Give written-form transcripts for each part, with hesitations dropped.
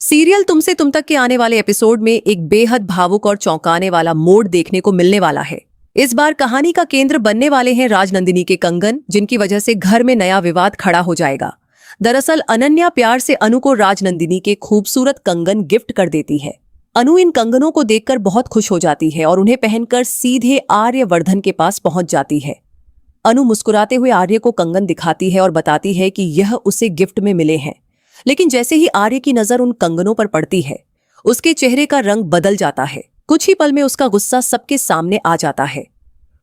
Serial तुमसे तुम तक के आने वाले एपिसोड में एक बेहद भावुक और चौंकाने वाला मोड़ देखने को मिलने वाला है। इस बार कहानी का केंद्र बनने वाले हैं राजनंदिनी के कंगन, जिनकी वजह से घर में नया विवाद खड़ा हो जाएगा। दरअसल अनन्या प्यार से अनु को राजनंदिनी के खूबसूरत कंगन गिफ्ट कर देती है। अनु इन कंगनों को देखकर बहुत खुश हो जाती है और उन्हें पहनकर सीधे आर्यवर्धन के पास पहुंच जाती है। अनु मुस्कुराते हुए आर्य को कंगन दिखाती है और बताती है कि यह उसे गिफ्ट में मिले हैं। लेकिन जैसे ही आर्य की नजर उन कंगनों पर पड़ती है, उसके चेहरे का रंग बदल जाता है। कुछ ही पल में उसका गुस्सा सबके सामने आ जाता है।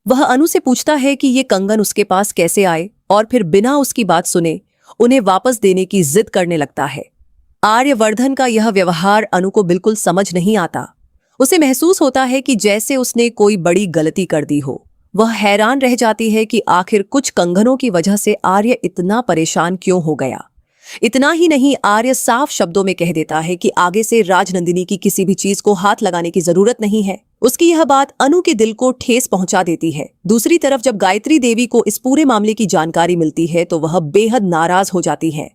वह अनु से पूछता है कि ये कंगन उसके पास कैसे आए और फिर बिना उसकी बात सुने उन्हें वापस देने की जिद करने लगता है। आर्यवर्धन का यह व्यवहार अनु को बिल्कुल समझ नहीं आता। उसे महसूस होता है कि जैसे उसने कोई बड़ी गलती कर दी हो। वह हैरान रह जाती है कि आखिर कुछ कंगनों की वजह से आर्य इतना परेशान क्यों हो गया। इतना ही नहीं, आर्य साफ शब्दों में कह देता है कि आगे से राजनंदिनी की किसी भी चीज को हाथ लगाने की जरूरत नहीं है। उसकी यह बात अनु के दिल को ठेस पहुंचा देती है। दूसरी तरफ जब गायत्री देवी को इस पूरे मामले की जानकारी मिलती है तो वह बेहद नाराज हो जाती है।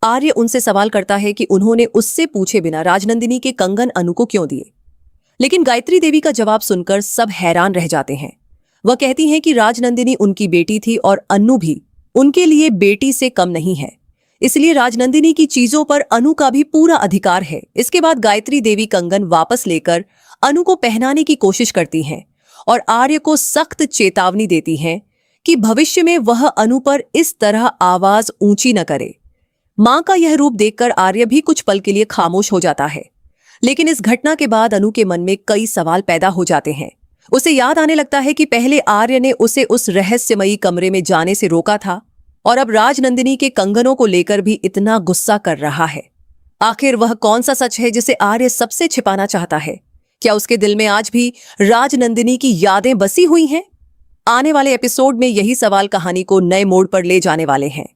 आर्य उनसे सवाल करता है कि उन्होंने उससे पूछे बिना राजनंदिनी के कंगन अनु को क्यों दिए। लेकिन गायत्री देवी का जवाब सुनकर सब हैरान रह जाते हैं। वह कहती हैं कि राजनंदिनी उनकी बेटी थी और अनु भी उनके लिए बेटी से कम नहीं है, इसलिए राजनंदिनी की चीजों पर अनु का भी पूरा अधिकार है। इसके बाद गायत्री देवी कंगन वापस लेकर अनु को पहनाने की कोशिश करती हैं और आर्य को सख्त चेतावनी देती हैं कि भविष्य में वह अनु पर इस तरह आवाज ऊंची न करे। मां का यह रूप देखकर आर्य भी कुछ पल के लिए खामोश हो जाता है। लेकिन इस घटना के बाद अनु के मन में कई सवाल पैदा हो जाते हैं। उसे याद आने लगता है कि पहले आर्य ने उसे उस रहस्यमयी कमरे में जाने से रोका था और अब राजनंदिनी के कंगनों को लेकर भी इतना गुस्सा कर रहा है। आखिर वह कौन सा सच है जिसे आर्य सबसे छिपाना चाहता है? क्या उसके दिल में आज भी राजनंदिनी की यादें बसी हुई हैं? आने वाले एपिसोड में यही सवाल कहानी को नए मोड़ पर ले जाने वाले हैं।